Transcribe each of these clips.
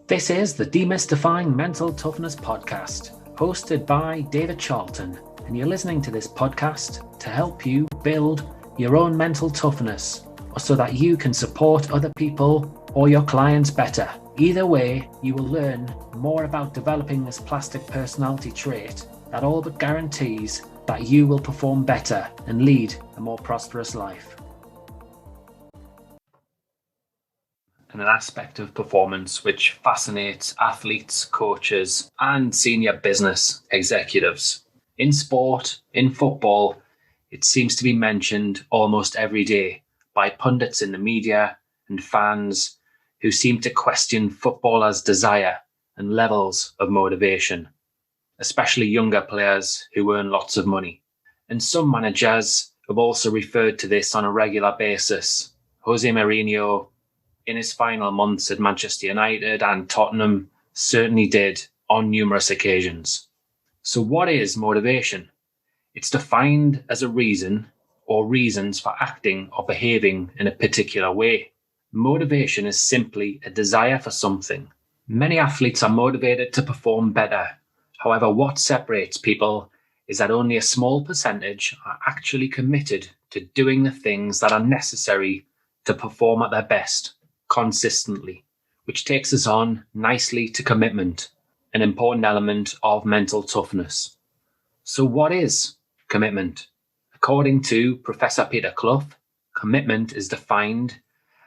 This is the Demystifying Mental Toughness podcast, hosted by David Charlton, and you're listening to this podcast to help you build your own mental toughness, or so that you can support other people or your clients better. Either way, you will learn more about developing this plastic personality trait that all but guarantees that you will perform better and lead a more prosperous life. And an aspect of performance which fascinates athletes, coaches, and senior business executives. In sport, in football, it seems to be mentioned almost every day by pundits in the media and fans who seem to question footballers' desire and levels of motivation, especially younger players who earn lots of money. And some managers have also referred to this on a regular basis. Jose Mourinho, in his final months at Manchester United and Tottenham, certainly did on numerous occasions. So what is motivation? It's defined as a reason or reasons for acting or behaving in a particular way. Motivation is simply a desire for something. Many athletes are motivated to perform better. However, what separates people is that only a small percentage are actually committed to doing the things that are necessary to perform at their best consistently, which takes us on nicely to commitment, an important element of mental toughness. So what is commitment? According to Professor Peter Clough, commitment is defined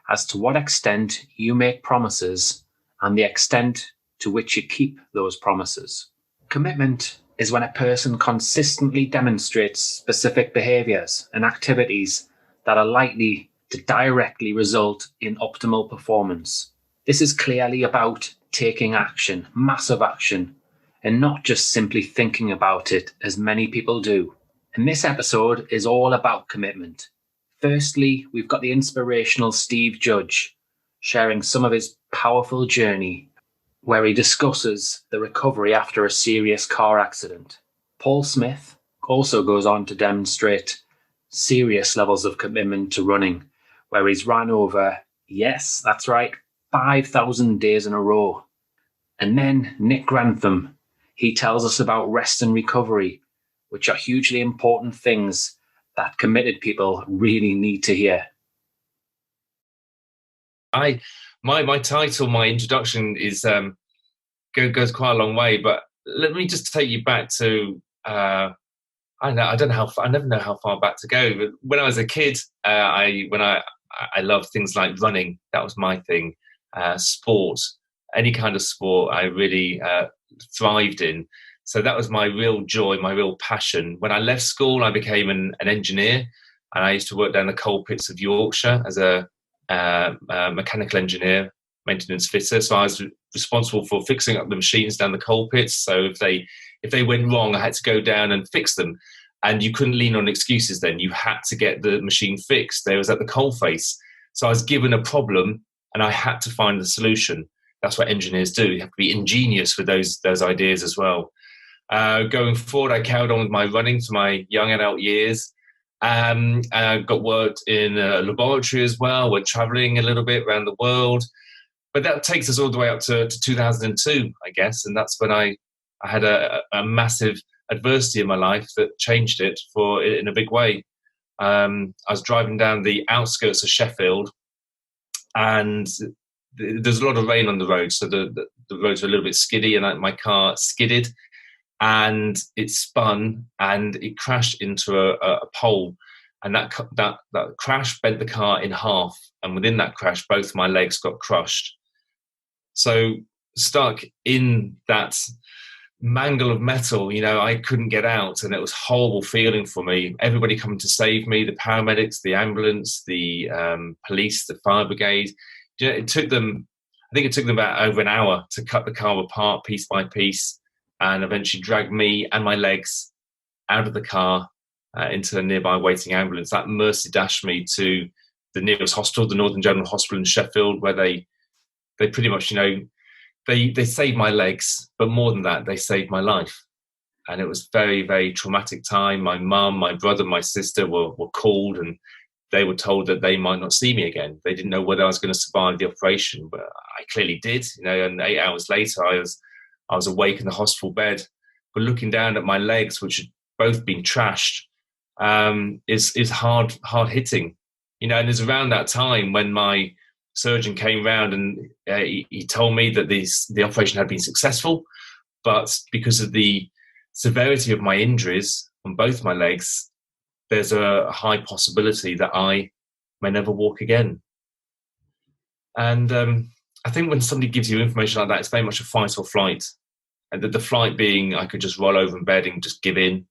as to what extent you make promises and the extent to which you keep those promises. Commitment is when a person consistently demonstrates specific behaviours and activities that are likely to directly result in optimal performance. This is clearly about taking action, massive action, and not just simply thinking about it as many people do. And this episode is all about commitment. Firstly, we've got the inspirational Steve Judge sharing some of his powerful journey where he discusses the recovery after a serious car accident. Paul Smith also goes on to demonstrate serious levels of commitment to running, where he's ran over, yes, that's right, 5,000 days in a row. And then Nick Grantham, he tells us about rest and recovery, which are hugely important things that committed people really need to hear. My title, my introduction is goes quite a long way, but let me just take you back to I never know how far back to go. But when I was a kid, I loved things like running. That was my thing. Sport, any kind of sport, I really thrived in. So that was my real joy, my real passion. When I left school, I became an engineer, and I used to work down the coal pits of Yorkshire as a mechanical engineer, maintenance fitter. So I was responsible for fixing up the machines down the coal pits. So if they went wrong, I had to go down and fix them. And you couldn't lean on excuses then. You had to get the machine fixed. They was at the coal face. So I was given a problem and I had to find the solution. That's what engineers do. You have to be ingenious with those ideas as well. Going forward, I carried on with my running to my young adult years. Got worked in a laboratory as well. We're traveling a little bit around the world. But that takes us all the way up to 2002, I guess. And that's when I had a massive adversity in my life that changed it in a big way. I was driving down the outskirts of Sheffield, and there's a lot of rain on the road, so the roads were a little bit skiddy, and my car skidded, and it spun, and it crashed into a pole, and that crash bent the car in half, and within that crash, both my legs got crushed. So stuck in that mangle of metal, I couldn't get out, and it was a horrible feeling for me. Everybody coming to save me, the paramedics, the ambulance, the police, the fire brigade. It took them about over an hour to cut the car apart piece by piece and eventually drag me and my legs out of the car into a nearby waiting ambulance. That mercy dashed me to the nearest hospital, the Northern General Hospital in Sheffield, where they pretty much, they saved my legs, but more than that, they saved my life. And it was very, very traumatic time. My mum, my brother, my sister were called, and they were told that they might not see me again. They didn't know whether I was going to survive the operation, but I clearly did. And 8 hours later, I was awake in the hospital bed, but looking down at my legs, which had both been trashed, is hard hitting. And it's around that time when my surgeon came round and he told me that the operation had been successful, but because of the severity of my injuries on both my legs, there's a high possibility that I may never walk again. And I think when somebody gives you information like that, it's very much a fight or flight. And the flight being I could just roll over in bed and just give in.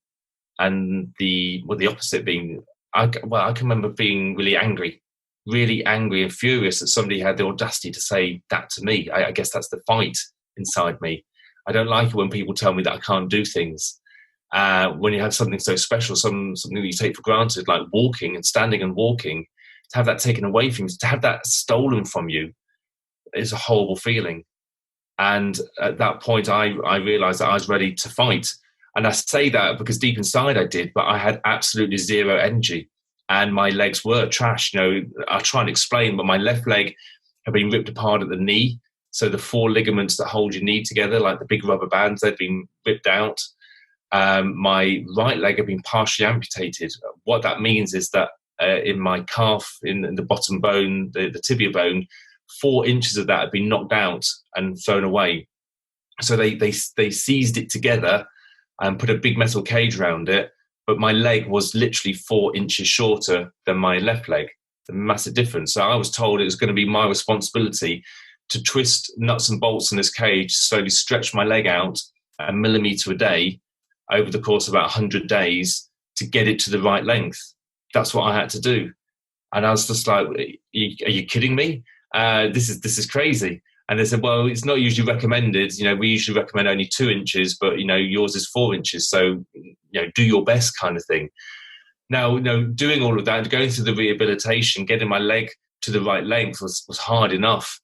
And the opposite being, I can remember being really angry and furious that somebody had the audacity to say that to me. I guess that's the fight inside me. I don't like it when people tell me that I can't do things. When you have something so special, something that you take for granted, like walking and standing and walking, to have that taken away from you, to have that stolen from you, is a horrible feeling. And at that point, I realised that I was ready to fight. And I say that because deep inside I did, but I had absolutely zero energy. And my legs were trash. I'll try and explain, but my left leg had been ripped apart at the knee. So the 4 ligaments that hold your knee together, like the big rubber bands, they'd been ripped out. My right leg had been partially amputated. What that means is that in my calf, in the bottom bone, the tibia bone, 4 inches of that had been knocked out and thrown away. So they seized it together and put a big metal cage around it. But my leg was literally 4 inches shorter than my left leg. A massive difference. So I was told it was going to be my responsibility to twist nuts and bolts in this cage, slowly stretch my leg out a millimetre a day over the course of about 100 days to get it to the right length. That's what I had to do. And I was just like, are you kidding me? This is crazy. And they said, well, it's not usually recommended. We usually recommend only 2 inches, but, yours is 4 inches. So, do your best kind of thing. Now, doing all of that, going through the rehabilitation, getting my leg to the right length was hard enough.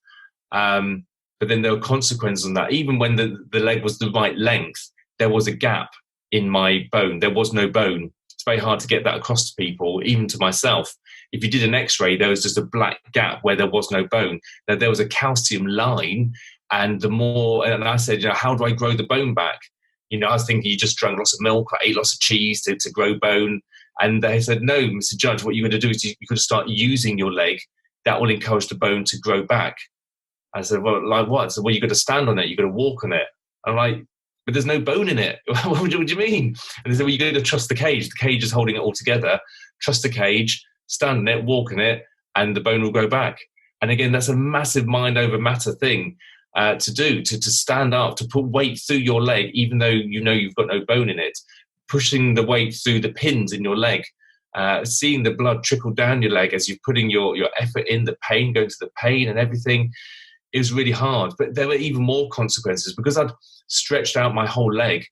But then there were consequences on that. Even when the leg was the right length, there was a gap in my bone. There was no bone. It's very hard to get that across to people, even to myself. If you did an x-ray, there was just a black gap where there was no bone. Now, there was a calcium line, and I said, how do I grow the bone back? I was thinking you just drank lots of milk or ate lots of cheese to grow bone. And they said, no, Mr. Judge, what you're going to do is you could start using your leg. That will encourage the bone to grow back. I said, well, like what? So, well, you've got to stand on it. You've got to walk on it. I'm like, but there's no bone in it. What do you mean? And they said, well, you've got to trust the cage. The cage is holding it all together. Trust the cage, stand on it, walk on it, and the bone will grow back. And again, that's a massive mind over matter thing to do, to stand up, to put weight through your leg, even though you've got no bone in it, pushing the weight through the pins in your leg, seeing the blood trickle down your leg as you're putting your effort in, the pain, going to the pain and everything. It was really hard. But there were even more consequences because I'd stretched out my whole leg.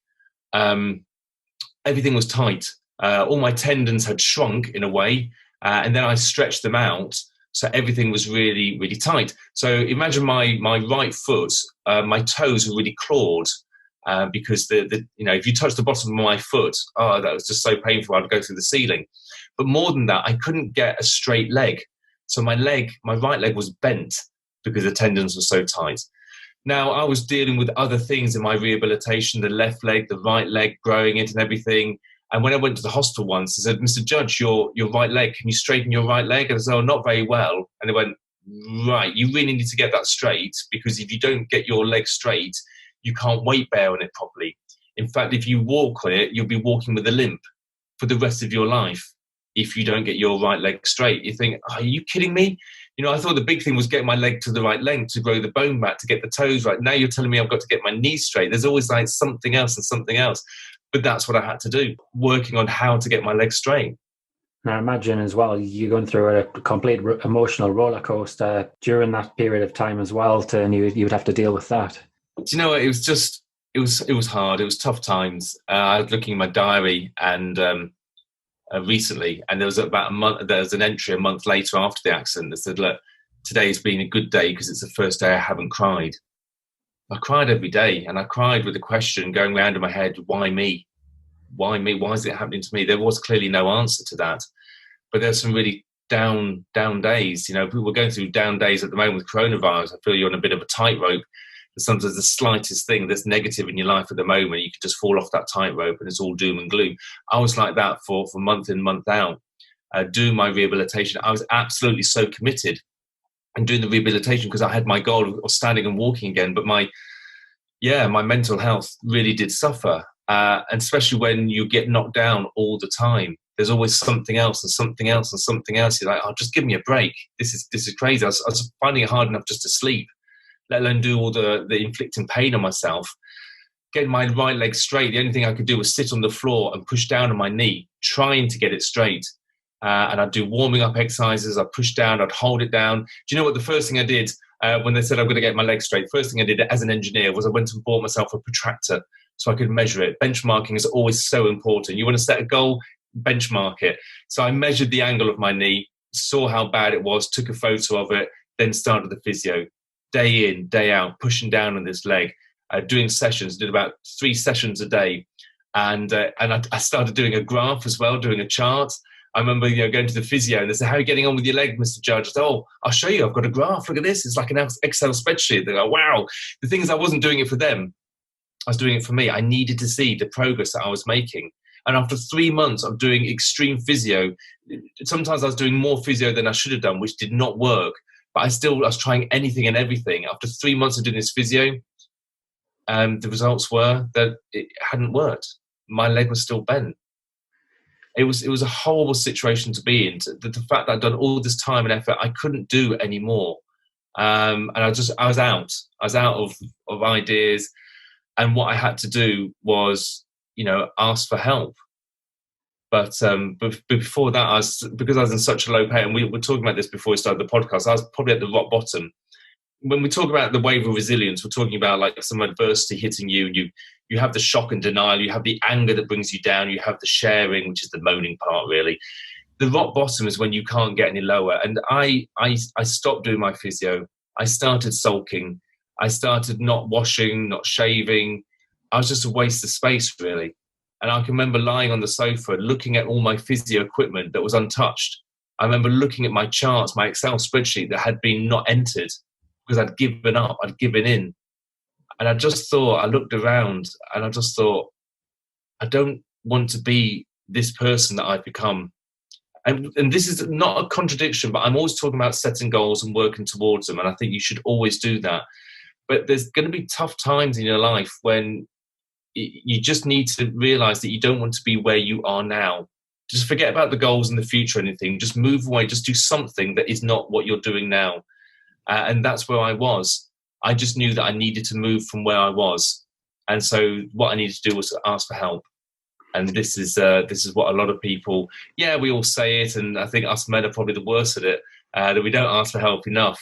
Everything was tight. All my tendons had shrunk in a way, and then I stretched them out. So everything was really, really tight. So imagine my right foot, my toes were really clawed because if you touch the bottom of my foot, that was just so painful. I'd go through the ceiling. But more than that, I couldn't get a straight leg. So my right leg was bent because the tendons were so tight. Now, I was dealing with other things in my rehabilitation, the left leg, the right leg, growing it and everything. And when I went to the hospital once, they said, Mr. Judge, your right leg, can you straighten your right leg? And I said, not very well. And they went, right, you really need to get that straight because if you don't get your leg straight, you can't weight bear on it properly. In fact, if you walk on it, you'll be walking with a limp for the rest of your life if you don't get your right leg straight. You think, are you kidding me? I thought the big thing was getting my leg to the right length to grow the bone back, to get the toes right. Now you're telling me I've got to get my knees straight. There's always like something else and something else. But that's what I had to do, working on how to get my legs straight. And I imagine as well, you're going through a complete emotional roller coaster during that period of time as well, and you would have to deal with that. Do you know what? It was hard. It was tough times. I was looking at my diary and recently, and there was about a month. There was an entry a month later after the accident that said, "Look, today's been a good day because it's the first day I haven't cried." I cried every day, and I cried with the question going round in my head: Why me? Why me? Why is it happening to me? There was clearly no answer to that, but there's some really down days. You know, people are going through down days at the moment with coronavirus. I feel you're on a bit of a tightrope. Sometimes the slightest thing that's negative in your life at the moment, you could just fall off that tightrope and it's all doom and gloom. I was like that for month in, month out, doing my rehabilitation. I was absolutely so committed and doing the rehabilitation because I had my goal of standing and walking again. But my mental health really did suffer. And especially when you get knocked down all the time, there's always something else and something else and something else. You're like, oh, just give me a break. This is crazy. I was finding it hard enough just to sleep, let alone do all the inflicting pain on myself. Getting my right leg straight, the only thing I could do was sit on the floor and push down on my knee, trying to get it straight. And I'd do warming up exercises. I'd push down, I'd hold it down. Do you know what the first thing I did when they said I'm going to get my leg straight? First thing I did as an engineer was I went and bought myself a protractor so I could measure it. Benchmarking is always so important. You want to set a goal, benchmark it. So I measured the angle of my knee, saw how bad it was, took a photo of it, then started the physio. Day in, day out, pushing down on this leg, doing sessions, did about 3 sessions a day. And I started doing a graph as well, doing a chart. I remember, going to the physio and they said, how are you getting on with your leg, Mr. Judge? I said, oh, I'll show you. I've got a graph. Look at this. It's like an Excel spreadsheet. They go, wow. The thing is, I wasn't doing it for them. I was doing it for me. I needed to see the progress that I was making. And after 3 months of doing extreme physio, sometimes I was doing more physio than I should have done, which did not work. But I was trying anything and everything. After 3 months of doing this physio, the results were that it hadn't worked. My leg was still bent. It was a horrible situation to be in. The fact that I'd done all this time and effort, I couldn't do anymore. And I was out. I was out of ideas. And what I had to do was, ask for help. But before that, because I was in such a low pain, and we were talking about this before we started the podcast, I was probably at the rock bottom. When we talk about the wave of resilience, we're talking about like some adversity hitting you, and you have the shock and denial, you have the anger that brings you down, you have the sharing, which is the moaning part, really. The rock bottom is when you can't get any lower. And I stopped doing my physio. I started sulking. I started not washing, not shaving. I was just a waste of space, really. And I can remember lying on the sofa, looking at all my physio equipment that was untouched. I remember looking at my charts, my Excel spreadsheet that had been not entered because I'd given up, I'd given in. And I looked around and I just thought, I don't want to be this person that I've become. And this is not a contradiction, but I'm always talking about setting goals and working towards them. And I think you should always do that. But there's going to be tough times in your life when you just need to realize that you don't want to be where you are now. Just forget about the goals in the future or anything. Just move away. Just do something that is not what you're doing now. And that's where I was. I just knew that I needed to move from where I was. And so what I needed to do was to ask for help. And this is what a lot of people, we all say it. And I think us men are probably the worst at it, that we don't ask for help enough.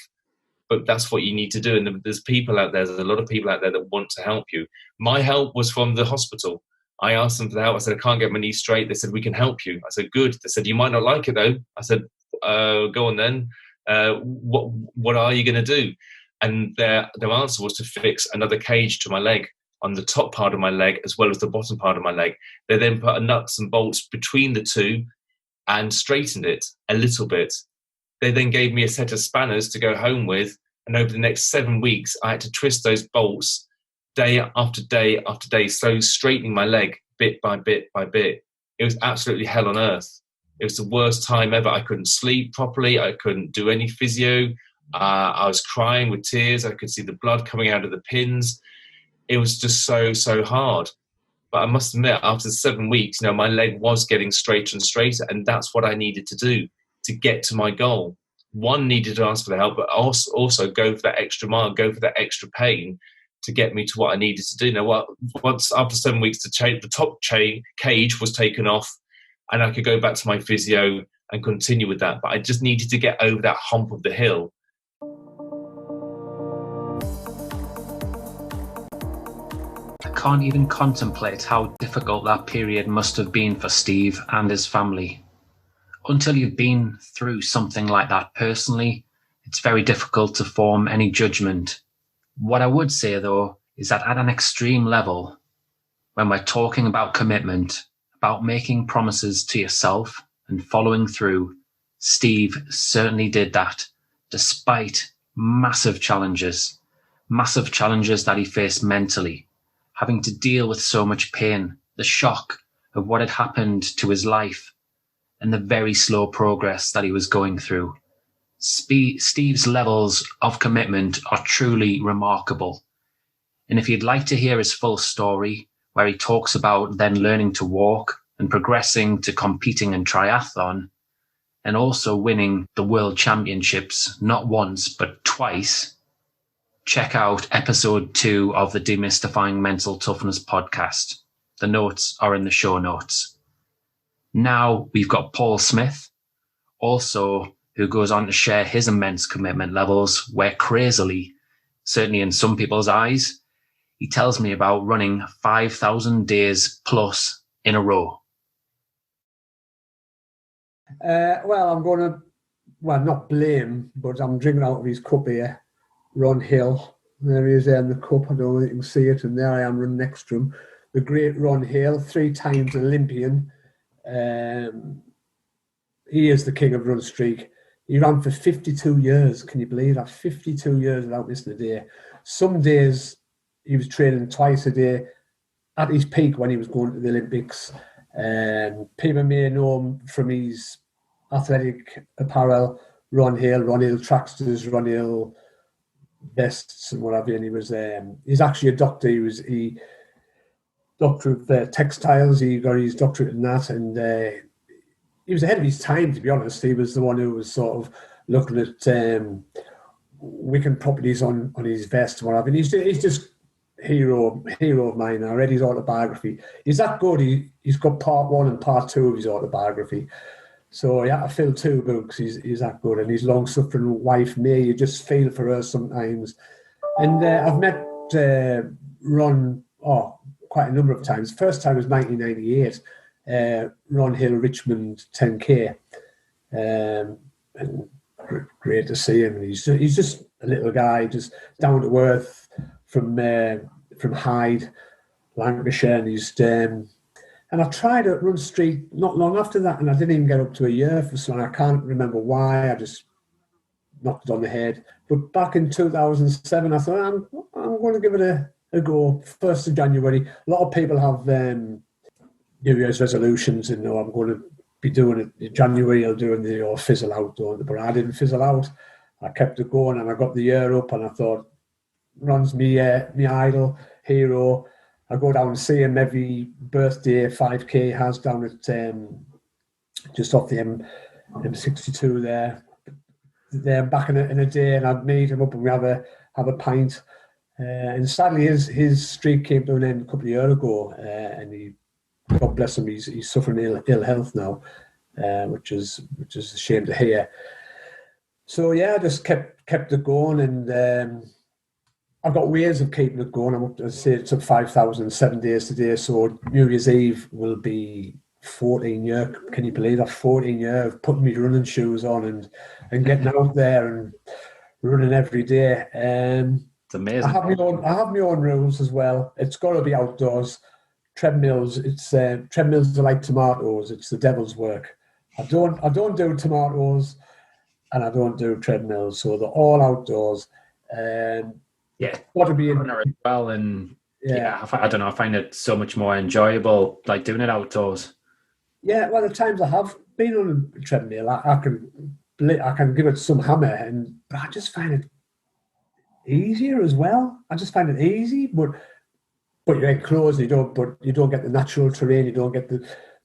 But that's what you need to do. And there's a lot of people out there that want to help you. My help was from the hospital. I asked them for help. I said, I can't get my knee straight. They said, we can help you. I said, good. They said, you might not like it though. I said, go on then. What are you going to do? And their answer was to fix another cage to my leg, on the top part of my leg as well as the bottom part of my leg. They then put nuts and bolts between the two and straightened it a little bit. They then gave me a set of spanners to go home with. And over the next 7 weeks, I had to twist those bolts day after day after day, slowly straightening my leg bit by bit by bit. It was absolutely hell on earth. It was the worst time ever. I couldn't sleep properly. I couldn't do any physio. I was crying with tears. I could see the blood coming out of the pins. It was just so, so hard. But I must admit, after 7 weeks, my leg was getting straighter and straighter. And that's what I needed to do to get to my goal. One, needed to ask for the help, but also go for that extra mile, go for that extra pain to get me to what I needed to do. Now, once after 7 weeks, the top cage was taken off and I could go back to my physio and continue with that. But I just needed to get over that hump of the hill. I can't even contemplate how difficult that period must have been for Steve and his family. Until you've been through something like that personally, it's very difficult to form any judgment. What I would say, though, is that at an extreme level, when we're talking about commitment, about making promises to yourself and following through, Steve certainly did that, despite massive challenges that he faced mentally, having to deal with so much pain, the shock of what had happened to his life, and the very slow progress that he was going through. Steve's levels of commitment are truly remarkable. And if you'd like to hear his full story, where he talks about then learning to walk and progressing to competing in triathlon, and also winning the World Championships not once but twice, check out episode 2 of the Demystifying Mental Toughness podcast. The notes are in the show notes. Now we've got Paul Smith, also who goes on to share his immense commitment levels, where crazily, certainly in some people's eyes, he tells me about running 5,000 days plus in a row. I'm going to, not blame, but I'm drinking out of his cup here. Ron Hill. There he is there in the cup. I don't know if you can see it. And there I am running next to him. The great Ron Hill, 3 times Olympian. He is the king of run streak. He ran for 52 years. Can you believe that? 52 years without missing a day. Some days he was training twice a day at his peak when he was going to the Olympics. People may know him from his athletic apparel, Ron Hill tracksuits, Ron Hill vests and whatever. And he was he's actually a doctor. He doctor of textiles. He got his doctorate in that, and he was ahead of his time, to be honest. He was the one who was sort of looking at Wiccan properties on his vest and whatever. And he's just hero of mine. I read his autobiography. He's that good. He's got part 1 and part 2 of his autobiography. So yeah, I feel 2 books. He's that good. And his long-suffering wife, May, you just feel for her sometimes. And I've met Ron quite a number of times. First time was 1998, Ron Hill Richmond 10K. And great to see him. He's just a little guy, just down to earth from Hyde, Lancashire, and and I tried at Run Street not long after that, and I didn't even get up to a year for some. I can't remember why. I just knocked it on the head. But back in 2007, I thought I'm going to give it a go. 1st of January. A lot of people have New Year's resolutions, and I'm going to be doing it in January. I'll do it, fizzle out, but I didn't fizzle out. I kept it going, and I got the year up, and I thought, Ron's me idol, hero. I go down and see him every birthday 5K has down at just off the M62 there. They're back in a day, and I'd meet him up and we have a pint. And sadly, his streak came to an end a couple of years ago, and he, God bless him, he's suffering ill health now, which is a shame to hear. So yeah, I just kept it going, and I've got ways of keeping it going. I'm up to, say, it took 5,000 7 days today, so New Year's Eve will be 14 years. Can you believe that? 14 years of putting my running shoes on and getting out there and running every day. It's amazing. I have my own rules as well. It's got to be outdoors. Treadmills. Treadmills are like tomatoes. It's the devil's work. I don't do tomatoes, and I don't do treadmills. So they're all outdoors. Yeah, got to be in as well, and I don't know. I find it so much more enjoyable, like doing it outdoors. Yeah, well, the times I have been on a treadmill, I can give it some hammer, but I just find it easier as well. I just find it easy, but you're enclosed. You don't get the natural terrain. You don't get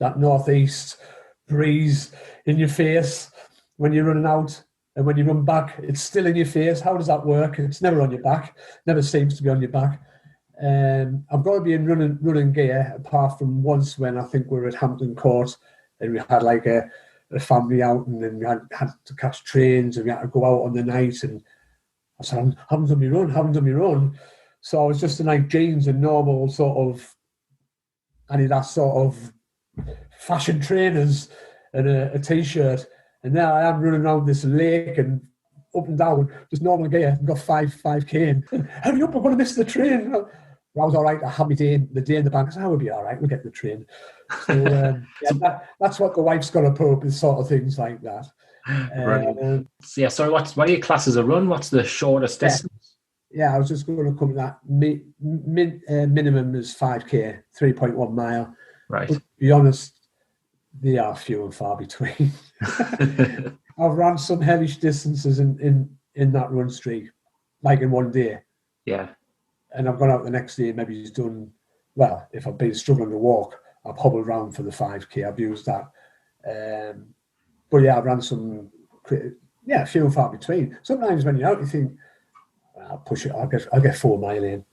that northeast breeze in your face when you're running out. And when you run back, it's still in your face. How does that work? It's never on your back. Never seems to be on your back. I've got to be in running gear, apart from once when I think we were at Hampton Court and we had like a family out, and then we had to catch trains and we had to go out on the night. And I said, I haven't done my run. So I was just in like jeans and normal sort of, I need that sort of fashion trainers and a T-shirt. And now I am running around this lake and up and down, just normal gear. I've got 5K in. Hurry up, I'm going to miss the train. I was all right. I had the day in the bank. I said, I will be all right. We'll get the train. So that's what the wife's got to put up with, sort of things like that. Brilliant. So, yeah, sorry, what are your classes a run? What's the shortest distance? Yeah, I was just going to come to that. Minimum is 5K, 3.1 mile. Right. But to be honest, they are few and far between. I've run some heavy distances in that run streak, like in one day. Yeah. And I've gone out the next day, maybe he's done, well, if I've been struggling to walk, I've hobbled around for the 5K. I've used that. But yeah, I've run some, few and far between. Sometimes when you're out, you think, I'll push it, I'll get 4 mile in.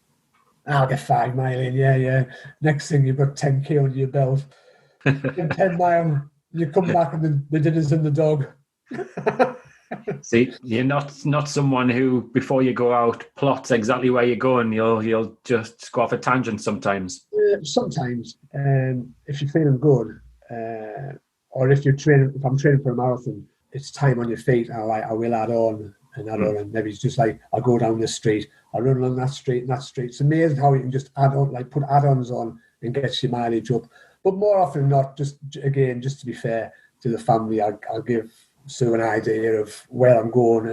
I'll get 5 mile in, yeah. Next thing, you've got 10K under your belt. In 10 mile, you come back and the dinner's in the dog. See, you're not someone who, before you go out, plots exactly where you're going. You'll just go off a tangent sometimes. Sometimes, if you're feeling good, or if I'm training for a marathon, it's time on your feet. I will add on, and maybe it's just like I'll go down this street, I'll run on that street and that street. It's amazing how you can just add on, like put add-ons on, and get your mileage up. But more often than not, just to be fair to the family, I'll give Sue an idea of where I'm going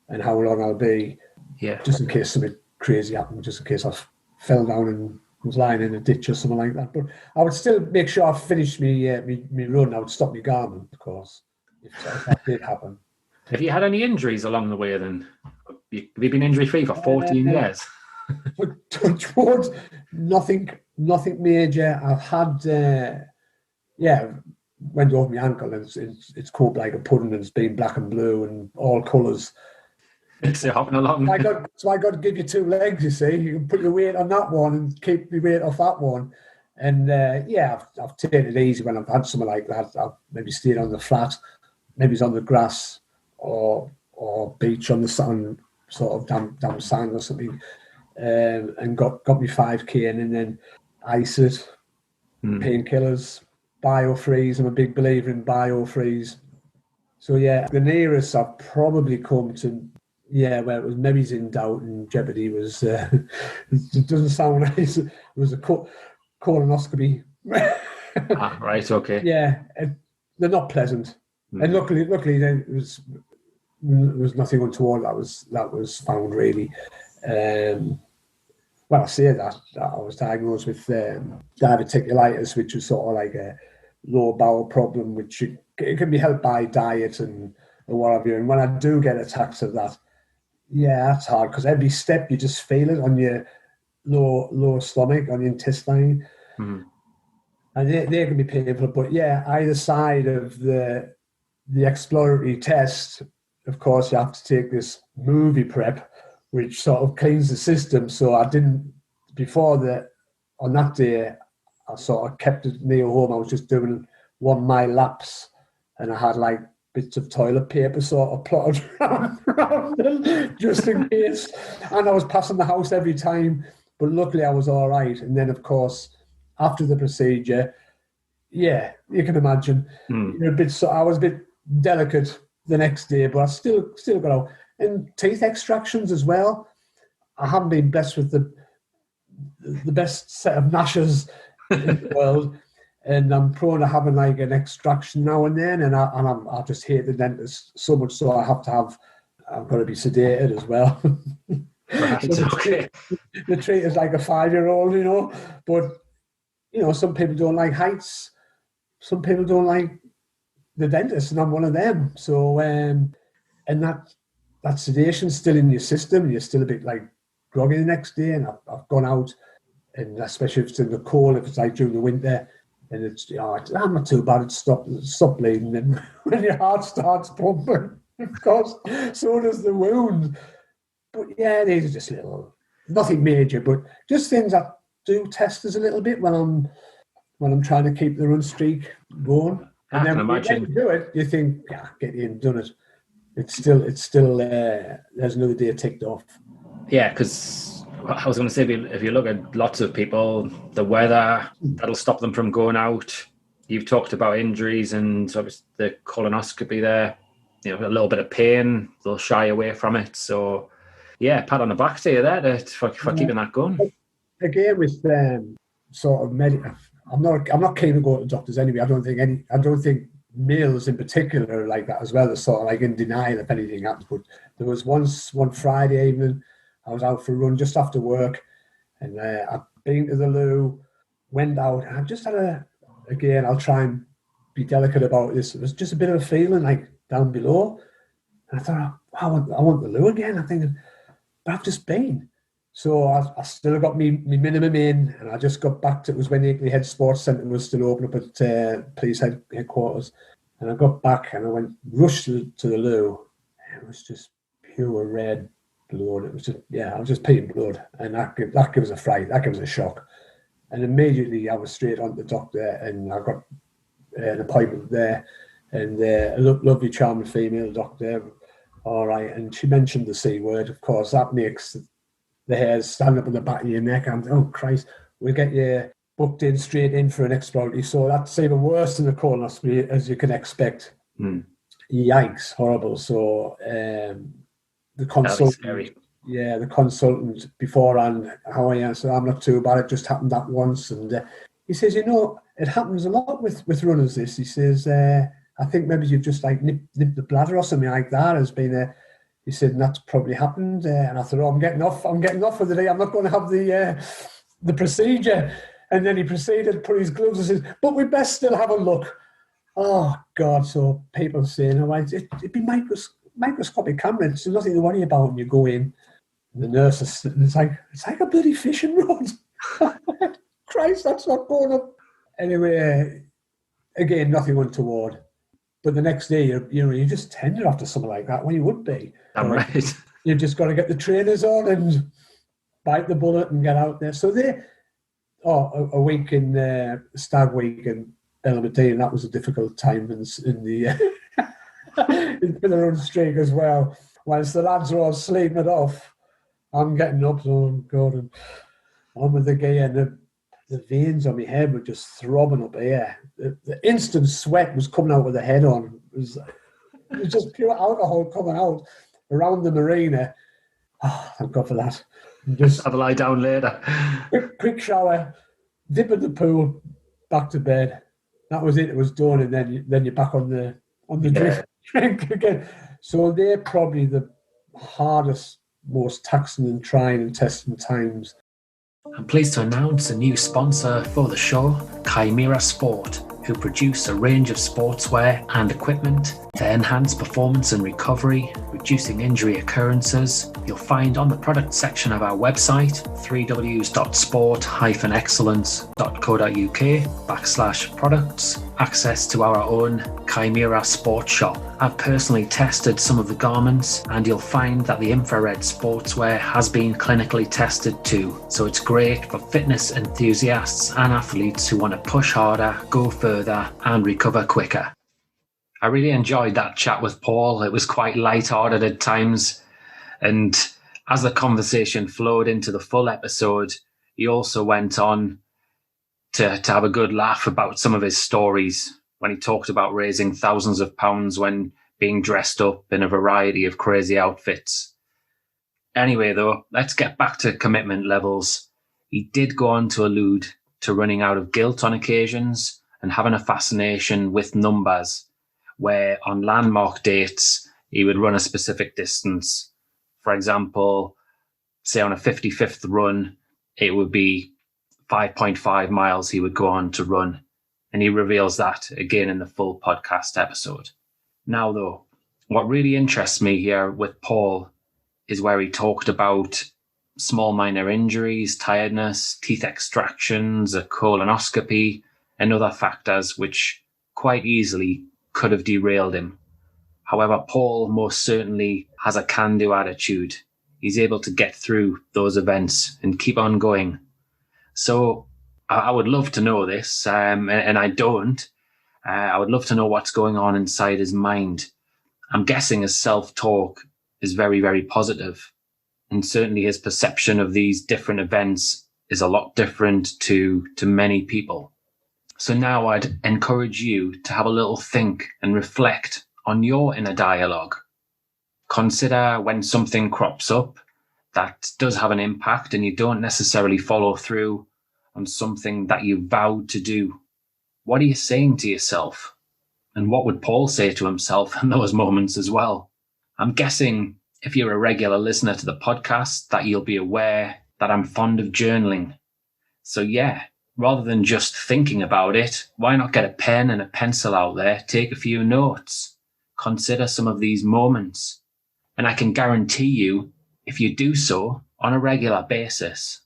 and how long I'll be. Yeah. Just in case something crazy happened, just in case I fell down and was lying in a ditch or something like that. But I would still make sure I finished me run. I would stop my Garmin, of course, if that did happen. Have you had any injuries along the way then? Have you been injury-free for 14 years? But touch wood, nothing major. I've had, went over my ankle and it's cold like a pudding and it's been black and blue and all colours. So hopping along. So I got to give you 2 legs, you see. You can put your weight on that one and keep your weight off that one. And I've taken it easy when I've had something like that. I've maybe stayed on the flat, maybe it's on the grass or beach on the sun, sort of damp sand or something, and got me 5K in, and then ice it, painkillers, biofreeze. I'm a big believer in biofreeze. So yeah, the nearest I've probably come to, where it was maybe in doubt and jeopardy was, it doesn't sound nice, it was a colonoscopy. Right, okay. Yeah, they're not pleasant. And luckily there was nothing untoward that was found really. Well, I say that I was diagnosed with diverticulitis, which is sort of like a lower bowel problem, which it can be helped by diet and what have you. And when I do get attacks of that, that's hard because every step you just feel it on your lower stomach, on your intestine. Mm-hmm. And they can be painful. But either side of the exploratory test, of course, you have to take this movie prep, which sort of cleans the system. So I didn't, on that day, I sort of kept it near home. I was just doing 1 mile laps and I had like bits of toilet paper sort of plotted around them, just in case. And I was passing the house every time, but luckily I was all right. And then, of course, after the procedure, you can imagine, I was a bit delicate the next day, but I still got out. And teeth extractions as well. I haven't been blessed with the best set of gnashers in the world, and I'm prone to having like an extraction now and then, and I just hate the dentist so much, so I've got to be sedated as well. Right, So okay. The treat is like a 5-year-old, but some people don't like heights, some people don't like the dentist, and I'm one of them. So and that sedation's still in your system, and you're still a bit like groggy the next day. And I've gone out, and especially if it's in the cold, if it's like during the winter, and it's I'm not too bad. It stop bleeding, and when your heart starts pumping, of course, so does the wound. But these are just nothing major, but just things that do test us a little bit when I'm trying to keep the run streak going. And then when you do it, you think, get in, done it. It's still there's another day ticked off. Yeah, because I was going to say, if you look at lots of people, the weather, that'll stop them from going out. You've talked about injuries and obviously the colonoscopy there, a little bit of pain, they'll shy away from it. So, pat on the back to you there for keeping that going. Again, with sort of I'm not keen to go to doctors anyway. I don't think males in particular are like that as well. They're sort of like in denial if anything happens. But there was one Friday evening, I was out for a run just after work, and I'd been to the loo, went out, and I just had again, I'll try and be delicate about this. It was just a bit of a feeling like down below. And I thought, I want the loo again. I'm thinking, but I've just been. So I still got me minimum in, and I just got back to, it was when the Head Sports Centre was still open up at police headquarters. And I got back and I went, rushed to the loo. And it was just pure red blood. It was just, I was just peeing blood. And that gives a fright, that gives a shock. And immediately I was straight on to the doctor, and I got an appointment there. And a lovely, charming female doctor, all right. And she mentioned the C word, of course. That makes the hairs stand up on the back of your neck. And oh Christ, we'll get you booked in straight in for an exploratory. So that's even worse than a colonoscopy, as you can expect. Yikes, horrible. So the consultant, the consultant beforehand, how I answered, I'm not too bad. It just happened that once, and he says, it happens a lot with runners. This, he says, I think maybe you've just like nipped the bladder or something like that. Has been he said, and that's probably happened. And I thought, I'm getting off for the day. I'm not going to have the procedure. And then he proceeded to put his gloves and says, but we best still have a look. Oh, God. So people saying, it'd be microscopic camera. There's nothing to worry about when you go in. And the nurse is sitting, it's like a bloody fishing rod. Christ, that's not going up. Anyway, again, nothing untoward. But the next day, you're just tender after something like that, when you would be. I'm right. You've just got to get the trainers on and bite the bullet and get out there. So a week in Stag Week in Bellamedine, that was a difficult time in the for the run streak as well. Whilst the lads were all sleeping it off, I'm getting up, oh God, and on with the gear, and the veins on my head were just throbbing up here. The instant sweat was coming out with the head on. It was just pure alcohol coming out around the marina. Oh, thank God for that. Just have a lie down later. Quick shower, dip in the pool, back to bed. That was it. It was done, and then you're back on the drink again. So they're probably the hardest, most taxing and trying and testing times. I'm pleased to announce a new sponsor for the show, Chimera Sport, who produce a range of sportswear and equipment to enhance performance and recovery, reducing injury occurrences. You'll find on the product section of our website, www.sport-excellence.co.uk/products, access to our own Chimera Sport shop. I've personally tested some of the garments, and you'll find that the infrared sportswear has been clinically tested too, so it's great for fitness enthusiasts and athletes who want to push harder, go further and recover quicker. I really enjoyed that chat with Paul. It was quite light-hearted at times, and as the conversation flowed into the full episode, he also went on to have a good laugh about some of his stories when he talked about raising thousands of pounds when being dressed up in a variety of crazy outfits. Anyway, though, let's get back to commitment levels. He did go on to allude to running out of guilt on occasions and having a fascination with numbers, where on landmark dates, he would run a specific distance. For example, say on a 55th run, it would be 5.5 miles he would go on to run. And he reveals that again in the full podcast episode. Now, though, what really interests me here with Paul is where he talked about small minor injuries, tiredness, teeth extractions, a colonoscopy, and other factors which quite easily could have derailed him. However, Paul most certainly has a can-do attitude. He's able to get through those events and keep on going. So I would love to know this, and I don't. I would love to know what's going on inside his mind. I'm guessing his self-talk is very, very positive, and certainly his perception of these different events is a lot different to many people. So now I'd encourage you to have a little think and reflect on your inner dialogue. Consider when something crops up that does have an impact and you don't necessarily follow through on something that you vowed to do. What are you saying to yourself? And what would Paul say to himself in those moments as well? I'm guessing if you're a regular listener to the podcast that you'll be aware that I'm fond of journaling. So yeah, rather than just thinking about it, why not get a pen and a pencil out there, take a few notes, consider some of these moments. And I can guarantee you, if you do so on a regular basis,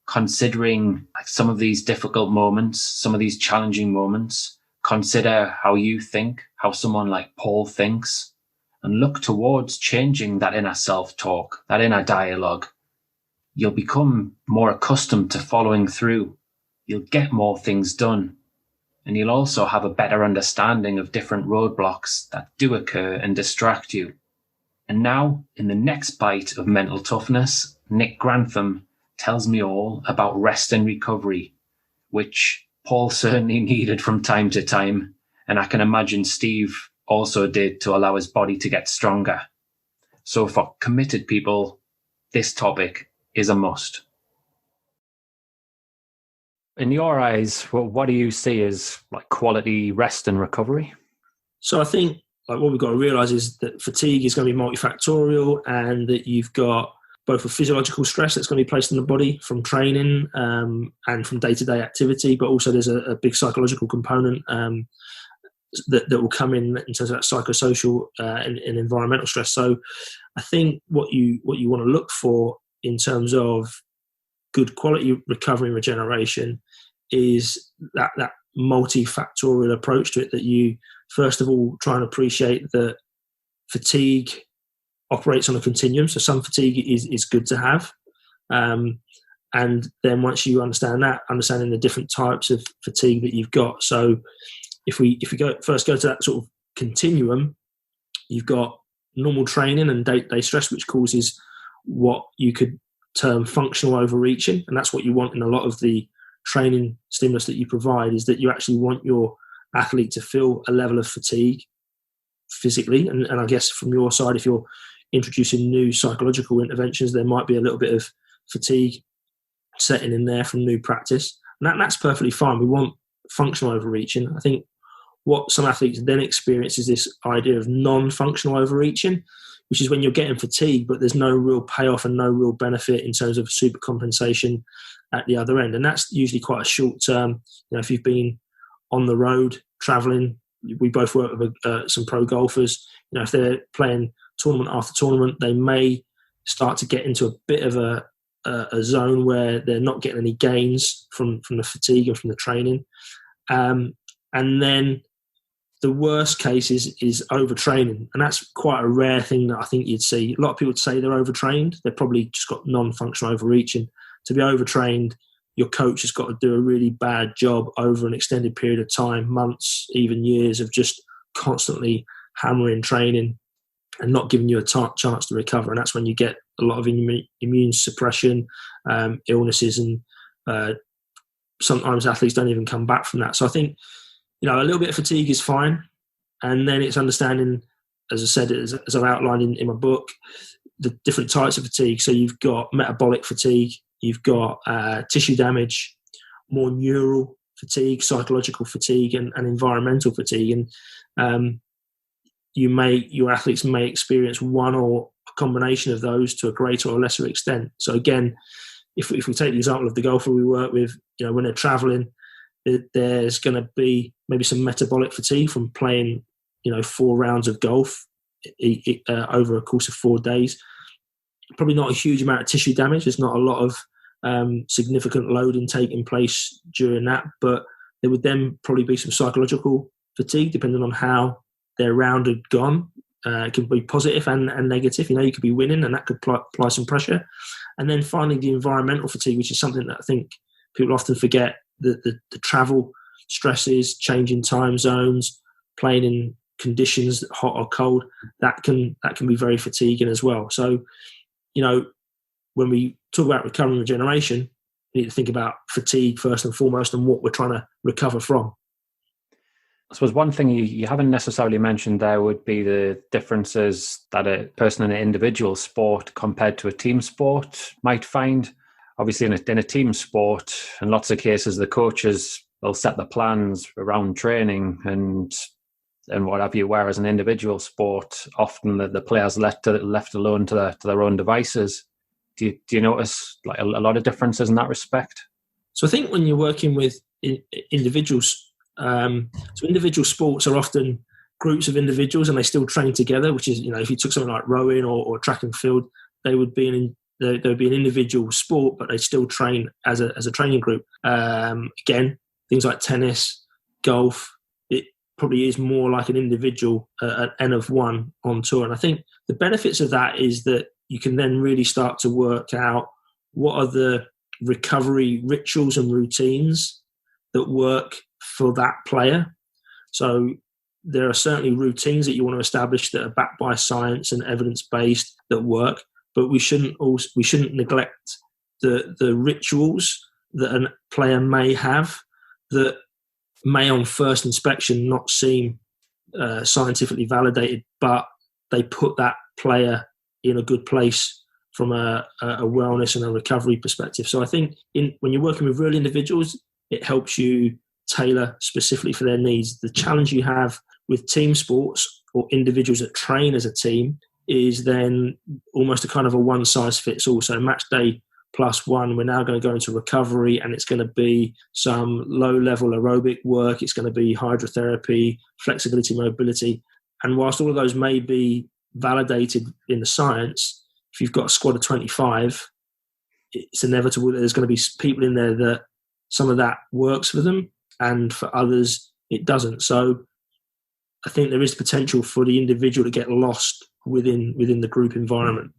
considering some of these difficult moments, some of these challenging moments, consider how you think, how someone like Paul thinks, and look towards changing that inner self-talk, that inner dialogue. You'll become more accustomed to following through. You'll get more things done. And you'll also have a better understanding of different roadblocks that do occur and distract you. And now, in the next bite of Mental Toughness, Nick Grantham tells me all about rest and recovery, which Paul certainly needed from time to time. And I can imagine Steve also did to allow his body to get stronger. So for committed people, this topic is a must. In your eyes, what do you see as like quality rest and recovery? So I think what we've got to realise is that fatigue is going to be multifactorial, and that you've got both a physiological stress that's going to be placed on the body from training and from day-to-day activity, but also there's a big psychological component that will come in terms of that psychosocial and environmental stress. So I think what you want to look for in terms of good quality recovery and regeneration is that multifactorial approach to it, that you first of all try and appreciate that fatigue operates on a continuum. So some fatigue is good to have. And then once you understand that, understanding the different types of fatigue that you've got. So if we go to that sort of continuum, you've got normal training and day-to-day stress, which causes what you could term functional overreaching. And that's what you want in a lot of the training stimulus that you provide, is that you actually want your athlete to feel a level of fatigue physically. And I guess from your side, if you're introducing new psychological interventions, there might be a little bit of fatigue setting in there from new practice. And that's perfectly fine. We want functional overreaching. I think what some athletes then experience is this idea of non-functional overreaching, which is when you're getting fatigue, but there's no real payoff and no real benefit in terms of super compensation at the other end. And that's usually quite a short term. If you've been on the road traveling, we both work with some pro golfers. If they're playing tournament after tournament, they may start to get into a bit of a zone where they're not getting any gains from the fatigue and from the training. And then the worst case is overtraining. And that's quite a rare thing that I think you'd see. A lot of people would say they're overtrained. They've probably just got non-functional overreaching. To be overtrained, your coach has got to do a really bad job over an extended period of time, months, even years, of just constantly hammering training and not giving you a chance to recover. And that's when you get a lot of immune suppression, illnesses, and sometimes athletes don't even come back from that. So I think, a little bit of fatigue is fine. And then it's understanding, as I said, as I've outlined in my book, the different types of fatigue. So you've got metabolic fatigue, you've got tissue damage, more neural fatigue, psychological fatigue, and environmental fatigue. And your athletes may experience one or a combination of those to a greater or lesser extent. So again, if we take the example of the golfer we work with, when they're traveling, there's going to be maybe some metabolic fatigue from playing, 4 rounds of golf over a course of 4 days. Probably not a huge amount of tissue damage. There's not a lot of significant loading taking place during that, but there would then probably be some psychological fatigue depending on how their round had gone. It can be positive and negative. You could be winning, and that could apply some pressure. And then finally, the environmental fatigue, which is something that I think people often forget. The travel stresses, changing time zones, playing in conditions, hot or cold, that can be very fatiguing as well. So, when we talk about recovery and regeneration, we need to think about fatigue first and foremost and what we're trying to recover from. I suppose one thing you haven't necessarily mentioned there would be the differences that a person in an individual sport compared to a team sport might find. Obviously, in a team sport, in lots of cases, the coaches will set the plans around training, and and what have you. Whereas an individual sport, often the players left alone to their own devices. Do you notice like a lot of differences in that respect? So I think when you're working with individuals, so individual sports are often groups of individuals and they still train together, which is, if you took something like rowing or track and field, they would be an individual sport, but they still train as a training group. Again, things like tennis, golf, it probably is more like an individual, an N of one on tour. And I think the benefits of that is that you can then really start to work out what are the recovery rituals and routines that work for that player. So there are certainly routines that you want to establish that are backed by science and evidence-based that work, but we shouldn't neglect the rituals that a player may have that may on first inspection not seem scientifically validated, but they put that player in a good place from a wellness and a recovery perspective. So I think when you're working with real individuals, it helps you tailor specifically for their needs. The challenge you have with team sports or individuals that train as a team is then almost a kind of a one-size-fits-all. So match day +1, we're now going to go into recovery, and it's going to be some low-level aerobic work. It's going to be hydrotherapy, flexibility, mobility. And whilst all of those may be validated in the science, if you've got a squad of 25, it's inevitable that there's going to be people in there that some of that works for them and for others it doesn't. So I think there is potential for the individual to get lost within the group environment.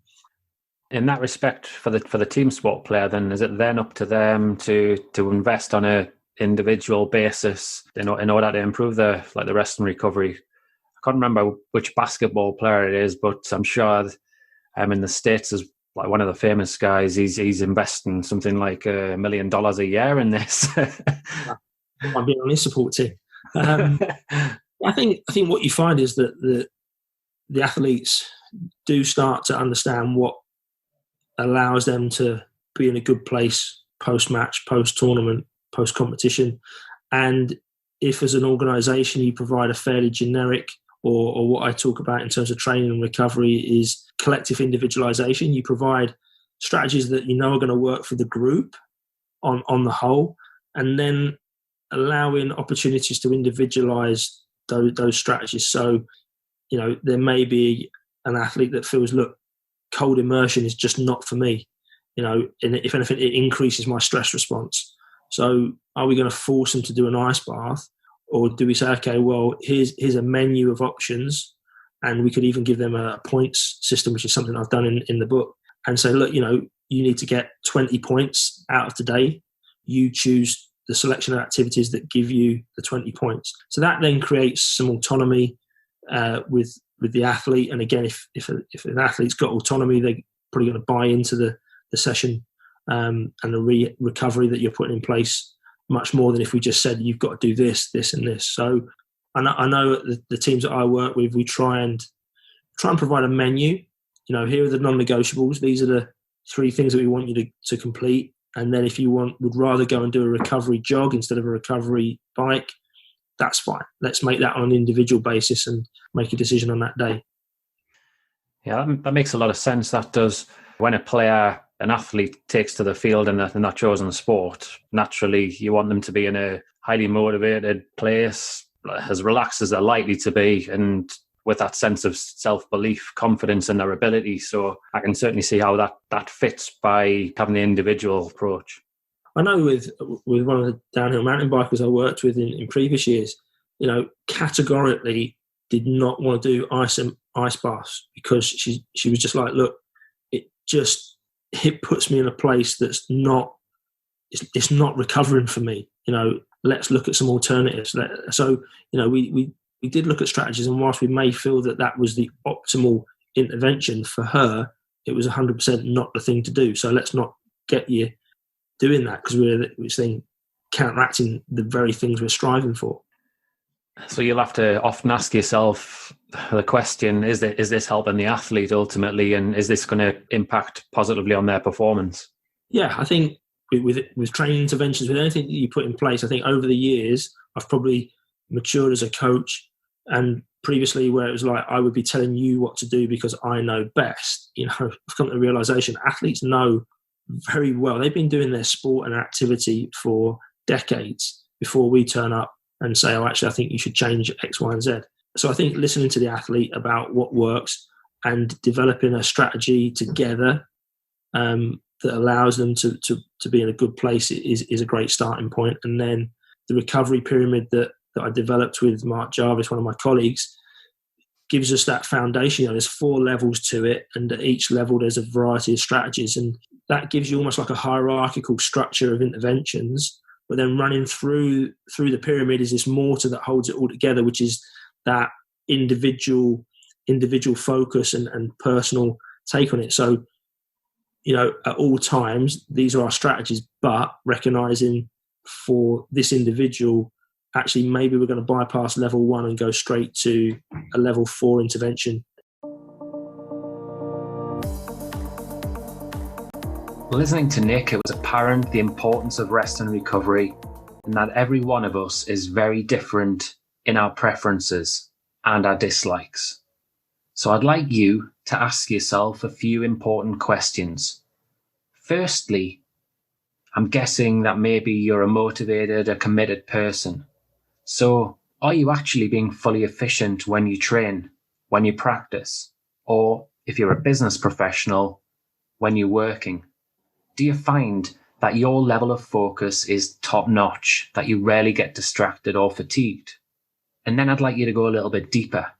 In that respect, for the team sport player, then is it then up to them to invest on a individual basis in order to improve the rest and recovery? I can't remember which basketball player it is, but I'm sure in the States is like one of the famous guys. He's investing something like $1 million a year in this. I'm being on his support team. I think what you find is that the athletes do start to understand what allows them to be in a good place post-match, post-tournament, post-competition. And if as an organisation you provide a fairly generic or what I talk about in terms of training and recovery is collective individualisation, you provide strategies that you know are going to work for the group on the whole, and then allowing opportunities to individualise those strategies. So, there may be an athlete that feels, look, cold immersion is just not for me. And if anything, it increases my stress response. So are we going to force them to do an ice bath? Or do we say, okay, well, here's a menu of options, and we could even give them a points system, which is something I've done in the book, and say, look, you need to get 20 points out of today. You choose the selection of activities that give you the 20 points. So that then creates some autonomy with the athlete. And again, if an athlete's got autonomy, they're probably going to buy into the session and the recovery that you're putting in place much more than if we just said, you've got to do this, this and this. So I know the teams that I work with, we try and provide a menu. Here are the non-negotiables. These are the 3 things that we want you to complete. And then if you would rather go and do a recovery jog instead of a recovery bike, that's fine. Let's make that on an individual basis and make a decision on that day. Yeah, that makes a lot of sense. That does. When an athlete takes to the field in that chosen sport, naturally you want them to be in a highly motivated place, as relaxed as they're likely to be, and with that sense of self-belief, confidence in their ability. So I can certainly see how that fits by having the individual approach. I know with one of the downhill mountain bikers I worked with in previous years, categorically did not want to do ice baths because she was just like, look, it puts me in a place that's not, it's not recovering for me. Let's look at some alternatives. So, we did look at strategies, and whilst we may feel that was the optimal intervention for her, it was 100% not the thing to do. So let's not get you doing that, because we're saying counteracting the very things we're striving for. So you'll have to often ask yourself the question, is this helping the athlete ultimately, and is this going to impact positively on their performance? Yeah, I think with training interventions, with anything that you put in place, I think over the years I've probably matured as a coach And previously, where it was like, I would be telling you what to do because I know best, I've come to the realization athletes know very well. They've been doing their sport and activity for decades before we turn up and say, oh, actually, I think you should change X, Y, and Z. So I think listening to the athlete about what works and developing a strategy together that allows them to be in a good place is a great starting point. And then the recovery pyramid that I developed with Mark Jarvis, one of my colleagues, gives us that foundation. There's 4 levels to it, and at each level there's a variety of strategies, and that gives you almost like a hierarchical structure of interventions. But then running through the pyramid is this mortar that holds it all together, which is that individual focus and personal take on it. So, at all times, these are our strategies, but recognizing for this individual, actually, maybe we're going to bypass level 1 and go straight to a level 4 intervention. Listening to Nick, it was apparent the importance of rest and recovery, and that every one of us is very different in our preferences and our dislikes. So I'd like you to ask yourself a few important questions. Firstly, I'm guessing that maybe you're a motivated, a committed person. So are you actually being fully efficient when you train, when you practice, or if you're a business professional, when you're working? Do you find that your level of focus is top notch, that you rarely get distracted or fatigued? And then I'd like you to go a little bit deeper.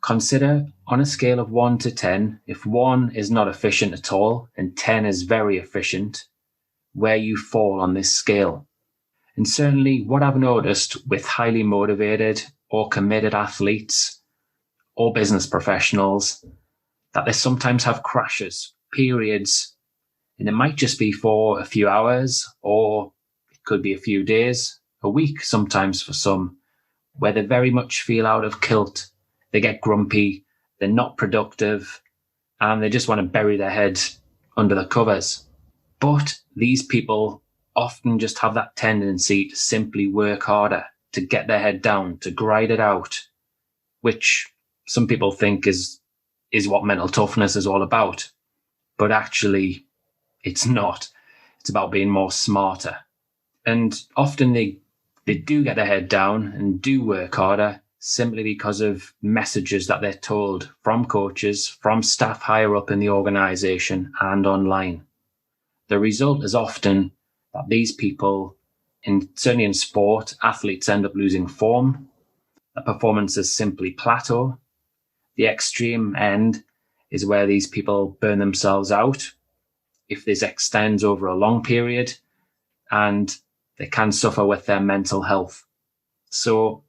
Consider on a scale of 1 to 10, if 1 is not efficient at all and 10 is very efficient, where you fall on this scale. And certainly what I've noticed with highly motivated or committed athletes or business professionals, that they sometimes have crashes, periods, and it might just be for a few hours, or it could be a few days, a week sometimes for some, where they very much feel out of kilt. They get grumpy, they're not productive, and they just want to bury their head under the covers. But these people often just have that tendency to simply work harder, to get their head down, to grind it out, which some people think is what mental toughness is all about. But actually, it's not. It's about being more smarter. And often they do get their head down and do work harder simply because of messages that they're told from coaches, from staff higher up in the organization and online. The result is often that these people, certainly in sport, athletes end up losing form. The performances simply plateau. The extreme end is where these people burn themselves out if this extends over a long period, and they can suffer with their mental health. So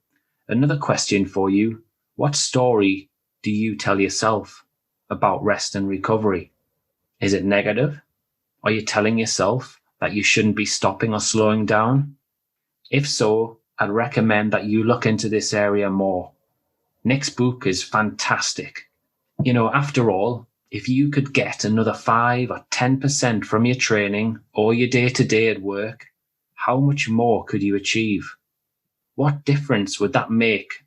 another question for you, what story do you tell yourself about rest and recovery? Is it negative? Are you telling yourself that you shouldn't be stopping or slowing down? If so, I'd recommend that you look into this area more. Nick's book is fantastic. After all, if you could get another 5 or 10% from your training or your day-to-day at work, how much more could you achieve? What difference would that make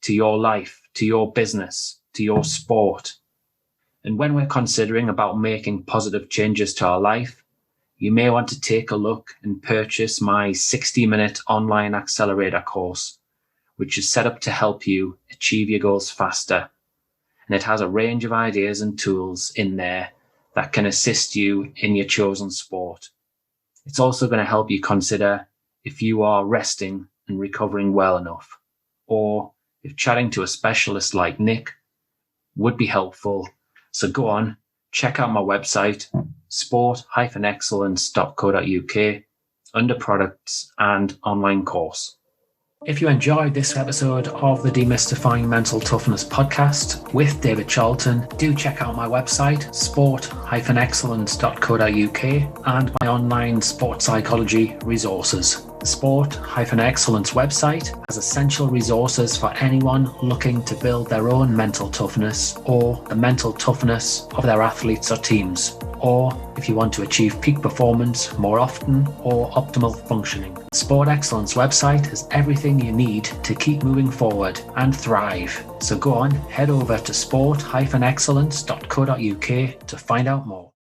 to your life, to your business, to your sport? And when we're considering about making positive changes to our life, you may want to take a look and purchase my 60-minute online accelerator course, which is set up to help you achieve your goals faster. And it has a range of ideas and tools in there that can assist you in your chosen sport. It's also going to help you consider if you are resting and recovering well enough, or if chatting to a specialist like Nick would be helpful. So go on, check out my website, sport-excellence.co.uk, under products and online course. If you enjoyed this episode of the Demystifying Mental Toughness podcast with David Charlton, do check out my website, sport-excellence.co.uk, and my online sports psychology resources. The Sport-Excellence website has essential resources for anyone looking to build their own mental toughness or the mental toughness of their athletes or teams, or if you want to achieve peak performance more often or optimal functioning. The Sport Excellence website has everything you need to keep moving forward and thrive. So go on, head over to sport-excellence.co.uk to find out more.